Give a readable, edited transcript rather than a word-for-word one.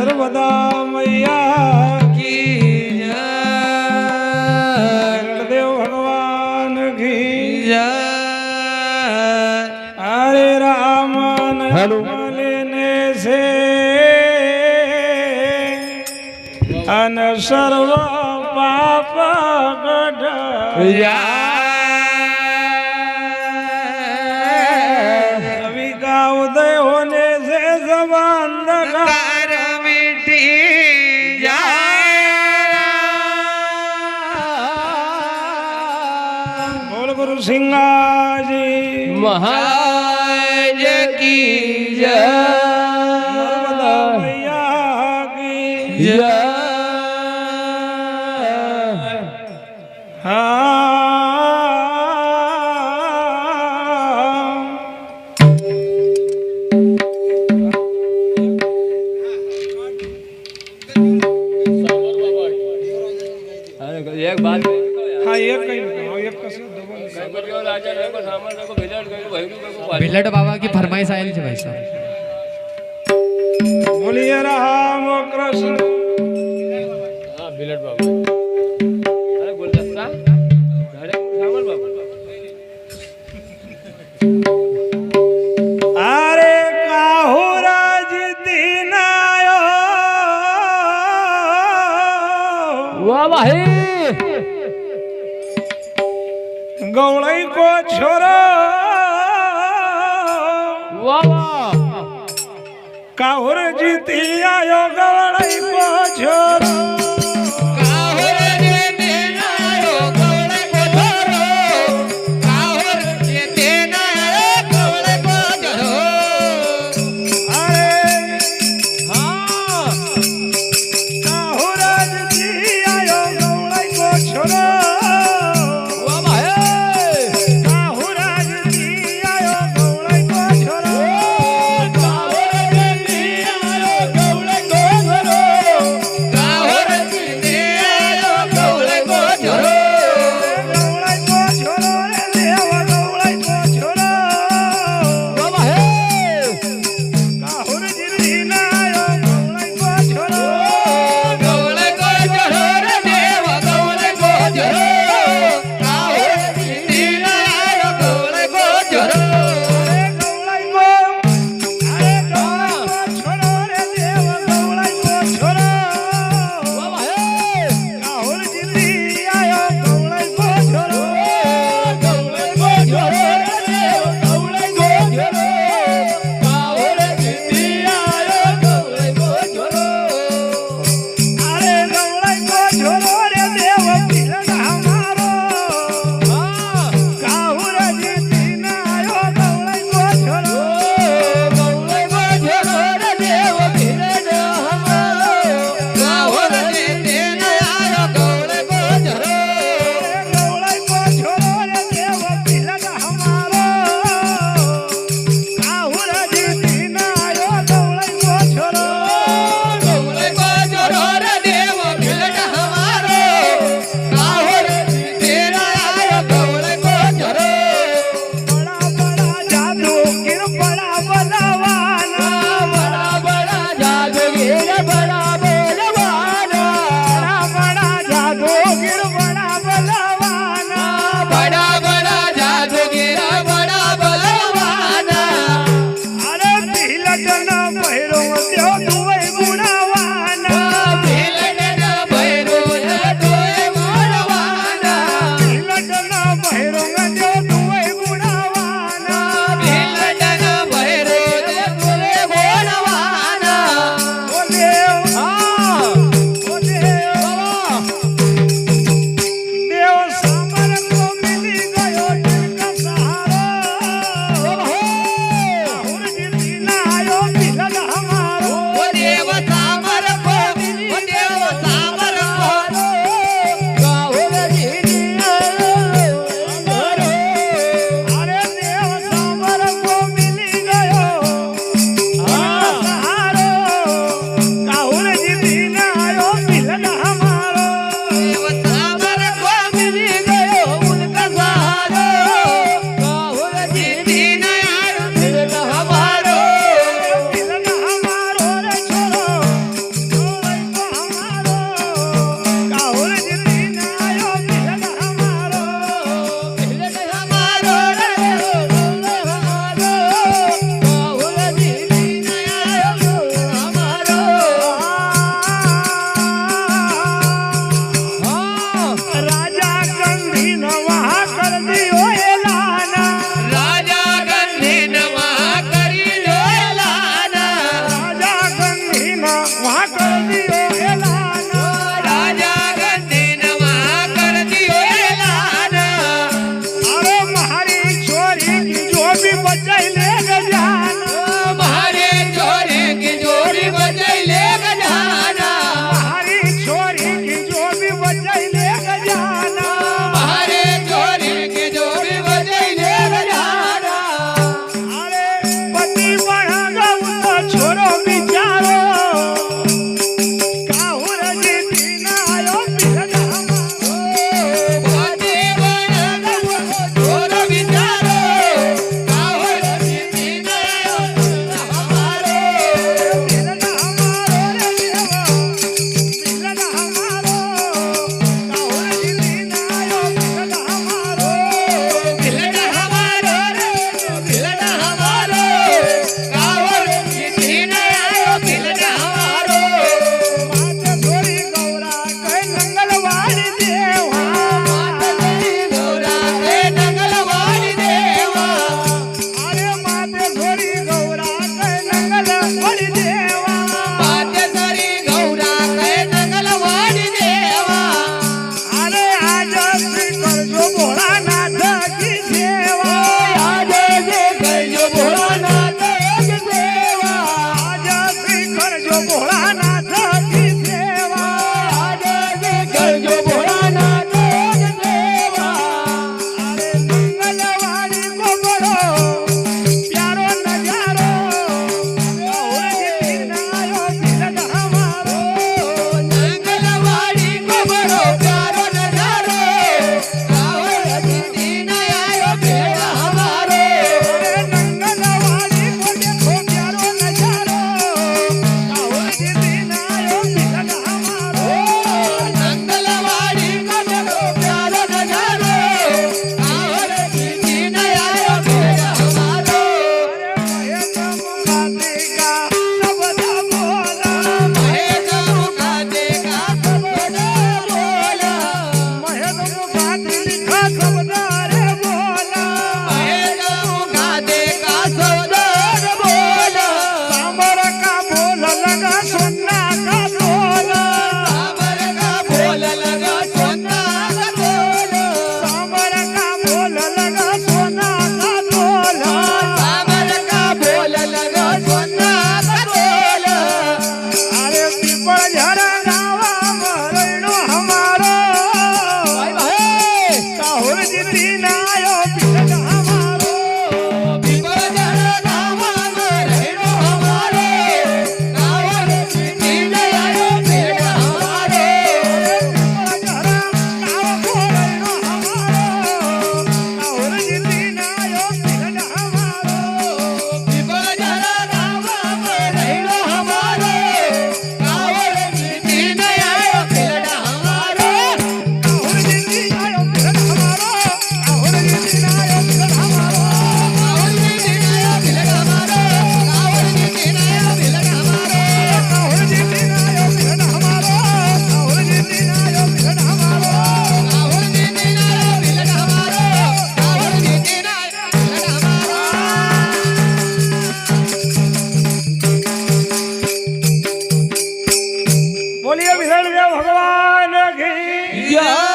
सर्वदा मैया की जय, देव भगवान की जय। हरे राम लेने से अन सर्व पाप गढ़ रवि का उदय होने से सब अंधकार मिटी बोल गुरु सिंहा जी महाराज की जय, नर्मदा मैया की जय। एक बात हाँ एक कहीं एक कसम भिलट बाबा की फरमाइश आयल छे भाई साहब। बोलिए राम कृष्ण। हाँ भिलट बाबा अरे गुलदस्ता अरे श्यामल बाबा अरे काहू राज दिन आयो वाह भाई गौड़ई को छोरो वाह वाह काहुर जीती आयो गौड़ई को छोरो वहाँ कर दियो ऐलान राजा गंधीन वहाँ कर दियो ऐलान अरे मारी छोरी की जो भी बचाई ले जान हमारे छोरे की जोड़ी बजैले गजाना मारी छोरी की जो भी बचाई ले जान हमारे छोरे की जोड़ी बजैले गजाना अरे पति बना गऊ तो छोरो बिचारो काहुर जी दिन आयो बिरगा बाती बना गो छोरो बिचारो काहुर जीती नयो हमारो बिरगा हमारो रे देवा बिरगा हमारो काहुर जी दिन आयो बिरगा हमारो बिलड़ा हमारो रे बिलड़ा हमारो काहुर जीती नयो बिलड़ा हमारो माते थोड़ी गौरा कई नंगलवाड़ी देवा गौरा के नंगलवाड़ी देवा अरे माते थोड़ी गौरा कई नंगलवाड़ी देवा पाटेश्वरी गौरा के नंगलवाड़ी देवा अरे आज श्री करजो भोलानाथ की सेवा आज से करजो भोलानाथ की सेवा आज श्री करजो भोलानाथ की सेवा आज से करजो भोलानाथ की सेवा अरे नंगलवाड़ी को बड़ो प्यारो नजारो और दिन आयो बिरगा हमारो नंगलवाड़ी को बड़ो प्यारो नजारो काहुर जीती नयो बेड़ा हमारो अरे नंगलवाड़ी को देखो प्यारो नजारो और दिन आयो बिरगा हमारो नंगलवाड़ी को देखो प्यारो नजारो काहुर जीती नयो बेड़ा हमारो महेश मुखा देगा सबदा बोला महेश मुखा देगा सबदा बोला साबर का बोल लगा सोना का बोला साबर का बोल लगा सोना का बोला अरे पीपल झरा गावा मरैनो हमारो काहुर जी दिन आयो बिरगा हमारो पीपल झरा गावा मरैनो हमारो काहुर जी दिन आयो बिरगा हमारो काहुर जी दिन आयो बिरगा हमारो काहुर जी दिन आयो बिरगा हमारो काहुर जी दिन आयो बिरगा हमारो काहुर जी दिन आयो बिरगा हमारो बोलिए विधर्म भगवान की Yeah.